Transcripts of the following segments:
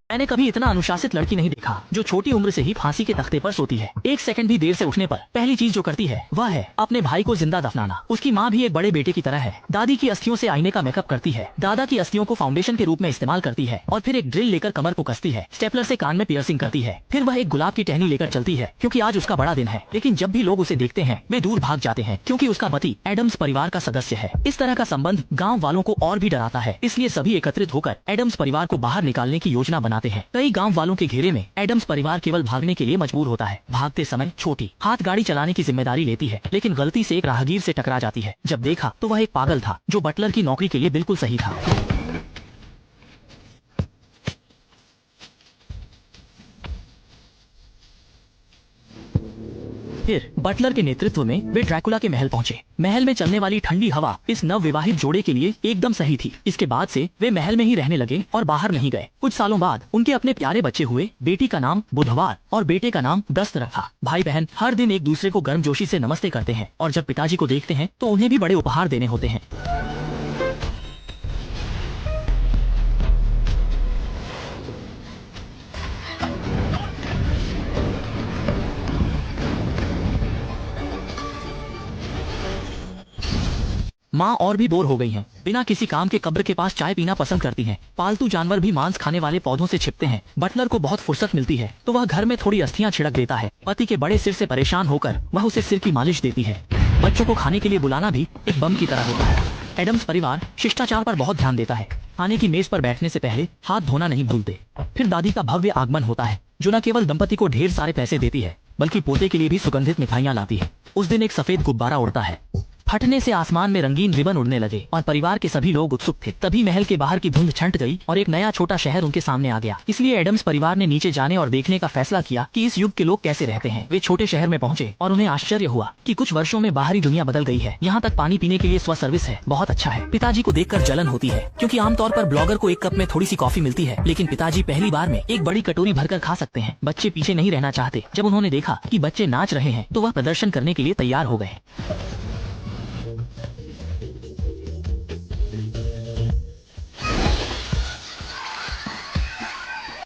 मैंने कभी इतना अनुशासित लड़की नहीं देखा जो छोटी उम्र से ही फांसी के तख्ते पर सोती है। एक सेकंड भी देर से उठने पर पहली चीज जो करती है वह है अपने भाई को जिंदा दफनाना। उसकी माँ भी एक बड़े बेटे की तरह है। दादी की अस्थियों से आईने का मेकअप करती है, दादा की अस्थियों को फाउंडेशन के रूप में इस्तेमाल करती है और फिर एक ड्रिल लेकर कमर को कसती है, स्टेपलर से कान में पियर्सिंग करती है, फिर वह एक गुलाब की टहनी लेकर चलती है क्योंकि आज उसका बड़ा दिन है। लेकिन जब भी लोग उसे देखते हैं वे दूर भाग जाते हैं क्योंकि उसका पति एडम्स परिवार का सदस्य है। इस तरह का संबंध गाँव वालों को और भी डराता है, इसलिए सभी एकत्रित होकर एडम्स परिवार को बाहर निकालने की योजना बनाते हैं। कई गाँव वालों के घेरे में एडम्स परिवार केवल भागने के लिए मजबूर होता है। भागते समय छोटी हाथ गाड़ी चलाने की जिम्मेदारी लेती है, लेकिन गलती से एक राहगीर से टकरा जाती है। जब देखा तो वह एक पागल था जो बटलर की नौकरी के लिए बिल्कुल सही था। फिर बटलर के नेतृत्व में वे ड्रैकुला के महल पहुंचे। महल में चलने वाली ठंडी हवा इस नव विवाहित जोड़े के लिए एकदम सही थी। इसके बाद से वे महल में ही रहने लगे और बाहर नहीं गए। कुछ सालों बाद उनके अपने प्यारे बच्चे हुए। बेटी का नाम बुधवार और बेटे का नाम दस्त रखा। भाई बहन हर दिन एक दूसरे को गर्मजोशी से नमस्ते करते हैं और जब पिताजी को देखते हैं तो उन्हें भी बड़े उपहार देने होते हैं। माँ और भी बोर हो गई हैं। बिना किसी काम के कब्र के पास चाय पीना पसंद करती हैं। पालतू जानवर भी मांस खाने वाले पौधों से छिपते हैं। बटलर को बहुत फुर्सत मिलती है तो वह घर में थोड़ी अस्थियां छिड़क देता है। पति के बड़े सिर से परेशान होकर वह उसे सिर की मालिश देती है। बच्चों को खाने के लिए बुलाना भी एक बम की तरह होता है। एडम्स परिवार शिष्टाचार पर बहुत ध्यान देता है। खाने की मेज पर बैठने से पहले हाथ धोना नहीं भूलते। फिर दादी का भव्य आगमन होता है जो न केवल दंपति को ढेर सारे पैसे देती है बल्कि पोते के लिए भी सुगंधित मिठाइयाँ लाती है। उस दिन एक सफेद गुब्बारा उड़ता है। फटने से आसमान में रंगीन रिबन उड़ने लगे और परिवार के सभी लोग उत्सुक थे। तभी महल के बाहर की धुंध छंट गई और एक नया छोटा शहर उनके सामने आ गया। इसलिए एडम्स परिवार ने नीचे जाने और देखने का फैसला किया कि इस युग के लोग कैसे रहते हैं। वे छोटे शहर में पहुंचे और उन्हें आश्चर्य हुआ कि कुछ वर्षों में बाहरी दुनिया बदल गई है। यहाँ तक पानी पीने के लिए स्व सर्विस है। बहुत अच्छा है। पिताजी को देखकर जलन होती है क्योंकि आमतौर पर ब्लॉगर को एक कप में थोड़ी सी कॉफी मिलती है, लेकिन पिताजी पहली बार में एक बड़ी कटोरी भरकर खा सकते हैं। बच्चे पीछे नहीं रहना चाहते। जब उन्होंने देखा कि बच्चे नाच रहे हैं तो वह प्रदर्शन करने के लिए तैयार हो गए।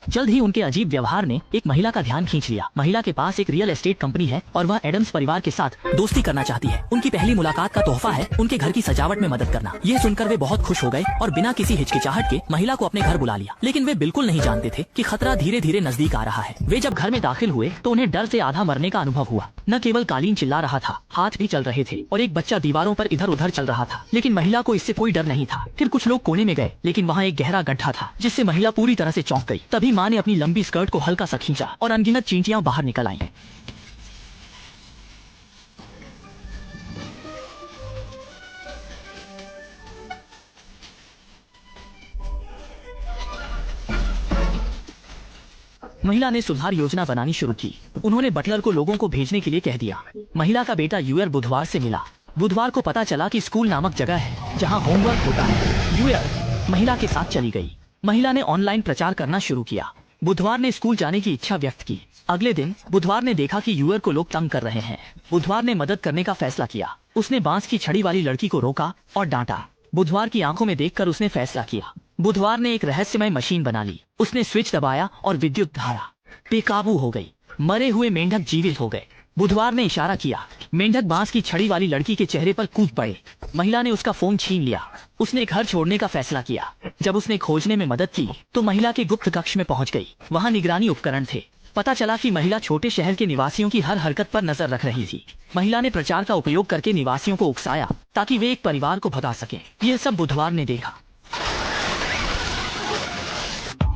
जल्द ही उनके अजीब व्यवहार ने एक महिला का ध्यान खींच लिया। महिला के पास एक रियल एस्टेट कंपनी है और वह एडम्स परिवार के साथ दोस्ती करना चाहती है। उनकी पहली मुलाकात का तोहफा है उनके घर की सजावट में मदद करना। यह सुनकर वे बहुत खुश हो गए और बिना किसी हिचकिचाहट के महिला को अपने घर बुला लिया। लेकिन वे बिल्कुल नहीं जानते थे कि खतरा धीरे धीरे नजदीक आ रहा है। वे जब घर में दाखिल हुए तो उन्हें डर से आधा मरने का अनुभव हुआ। न केवल कालीन चिल्ला रहा था, हाथ भी चल रहे थे और एक बच्चा दीवारों पर इधर उधर चल रहा था। लेकिन महिला को इससे कोई डर नहीं था। फिर कुछ लोग कोने में गए, लेकिन वहाँ एक गहरा गड्ढा था जिससे महिला पूरी तरह से चौंक गई। तभी माँ ने अपनी लंबी स्कर्ट को हल्का सा खींचा और अनगिनत चींटियां बाहर निकल आईं। महिला ने सुधार योजना बनानी शुरू की। उन्होंने बटलर को लोगों को भेजने के लिए कह दिया। महिला का बेटा यूयर बुधवार से मिला। बुधवार को पता चला कि स्कूल नामक जगह है जहां होमवर्क होता है। यूयर महिला के साथ चली गई। महिला ने ऑनलाइन प्रचार करना शुरू किया। बुधवार ने स्कूल जाने की इच्छा व्यक्त की। अगले दिन बुधवार ने देखा कि यूयर को लोग तंग कर रहे हैं। बुधवार ने मदद करने का फैसला किया। उसने बांस की छड़ी वाली लड़की को रोका और डांटा। बुधवार की आंखों में देखकर उसने फैसला किया। बुधवार ने एक रहस्यमय मशीन बना ली। उसने स्विच दबाया और विद्युत धारा बेकाबू हो गई। मरे हुए मेंढक जीवित हो गए। बुधवार ने इशारा किया। मेंढक बांस की छड़ी वाली लड़की के चेहरे पर कूद पड़े। महिला ने उसका फोन छीन लिया। उसने घर छोड़ने का फैसला किया। जब उसने खोजने में मदद की तो महिला के गुप्त कक्ष में पहुंच गई। वहां निगरानी उपकरण थे। पता चला कि महिला छोटे शहर के निवासियों की हर हरकत पर नजर रख रही थी। महिला ने प्रचार का उपयोग करके निवासियों को उकसाया ताकि वे एक परिवार को भगा सकें। यह सब बुधवार ने देखा।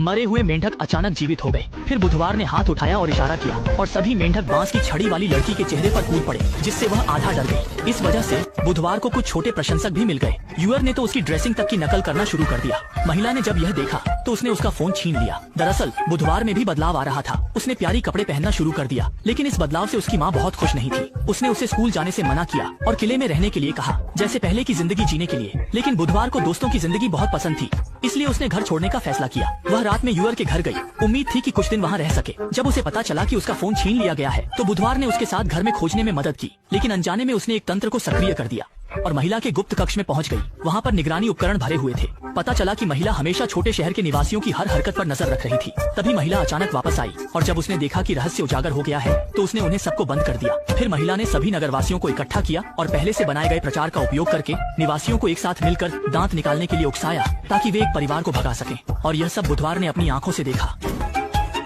मरे हुए मेंढक अचानक जीवित हो गए। फिर बुधवार ने हाथ उठाया और इशारा किया और सभी मेंढक बांस की छड़ी वाली लड़की के चेहरे पर कूद पड़े, जिससे वह आधा डर गई। इस वजह से बुधवार को कुछ छोटे प्रशंसक भी मिल गए। यूयर ने तो उसकी ड्रेसिंग तक की नकल करना शुरू कर दिया। महिला ने जब यह देखा तो उसने उसका फोन छीन लिया। दरअसल बुधवार में भी बदलाव आ रहा था। उसने प्यारी कपड़े पहनना शुरू कर दिया, लेकिन इस बदलाव से उसकी माँ बहुत खुश नहीं थी। उसने उसे स्कूल जाने से मना किया और किले में रहने के लिए कहा, जैसे पहले की जिंदगी जीने के लिए। लेकिन बुधवार को दोस्तों की जिंदगी बहुत पसंद थी, इसलिए उसने घर छोड़ने का फैसला किया। वह रात में यूयर के घर गई। उम्मीद थी कि कुछ दिन वहाँ रह सके। जब उसे पता चला कि उसका फोन छीन लिया गया है तो बुधवार ने उसके साथ घर में खोजने में मदद की, लेकिन अनजाने में उसने एक तंत्र को सक्रिय कर दिया। और महिला के गुप्त कक्ष में पहुंच गई। वहां पर निगरानी उपकरण भरे हुए थे। पता चला कि महिला हमेशा छोटे शहर के निवासियों की हर हरकत पर नजर रख रही थी। तभी महिला अचानक वापस आई और जब उसने देखा कि रहस्य उजागर हो गया है तो उसने उन्हें सबको बंद कर दिया। फिर महिला ने सभी नगरवासियों को इकट्ठा किया और पहले से बनाए गए प्रचार का उपयोग करके निवासियों को एक साथ मिलकर दांत निकालने के लिए उकसाया ताकि वे एक परिवार को भगा सकें। और यह सब बुधवार ने अपनी आंखों से देखा।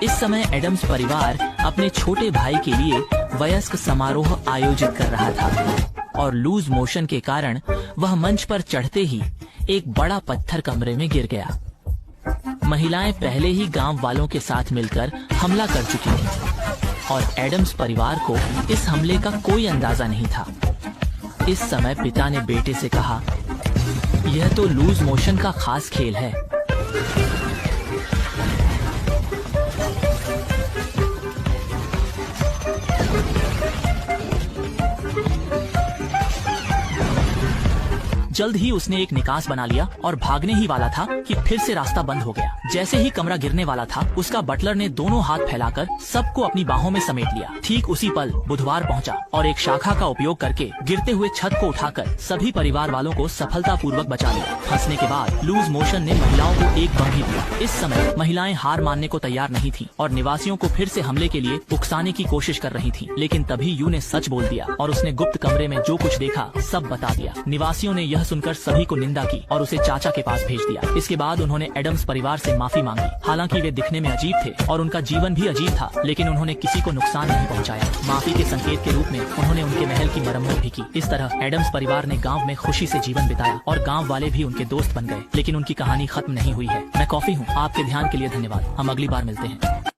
इस समय एडम्स परिवार अपने छोटे भाई के लिए वयस्क समारोह आयोजित कर रहा था और लूज मोशन के कारण वह मंच पर चढ़ते ही एक बड़ा पत्थर कमरे में गिर गया। महिलाएं पहले ही गांव वालों के साथ मिलकर हमला कर चुकी थीं और एडम्स परिवार को इस हमले का कोई अंदाजा नहीं था। इस समय पिता ने बेटे से कहा, यह तो लूज मोशन का खास खेल है। जल्द ही उसने एक निकास बना लिया और भागने ही वाला था कि फिर से रास्ता बंद हो गया। जैसे ही कमरा गिरने वाला था उसका बटलर ने दोनों हाथ फैलाकर सबको अपनी बाहों में समेट लिया। ठीक उसी पल बुधवार पहुंचा और एक शाखा का उपयोग करके गिरते हुए छत को उठाकर सभी परिवार वालों को सफलतापूर्वक बचा लिया। फंसने के बाद लूज मोशन ने महिलाओं को एक बम भी दिया। इस समय महिलाएं हार मानने को तैयार नहीं थीं और निवासियों को फिर से हमले के लिए उकसाने की कोशिश कर रही थीं। लेकिन तभी यू ने सच बोल दिया और उसने गुप्त कमरे में जो कुछ देखा सब बता दिया। निवासियों ने यह सुनकर सभी को निंदा की और उसे चाचा के पास भेज दिया। इसके बाद उन्होंने एडम्स परिवार से माफी मांगी। हालांकि वे दिखने में अजीब थे और उनका जीवन भी अजीब था, लेकिन उन्होंने किसी को नुकसान नहीं पहुंचाया। माफी के संकेत के रूप में उन्होंने उनके महल की मरम्मत भी की। इस तरह एडम्स परिवार ने गाँव में खुशी से जीवन बिताया और गाँव वाले भी उनके दोस्त बन गए। लेकिन उनकी कहानी खत्म नहीं हुई है। मैं कॉफी हूँ। आपके ध्यान के लिए धन्यवाद। हम अगली बार मिलते हैं।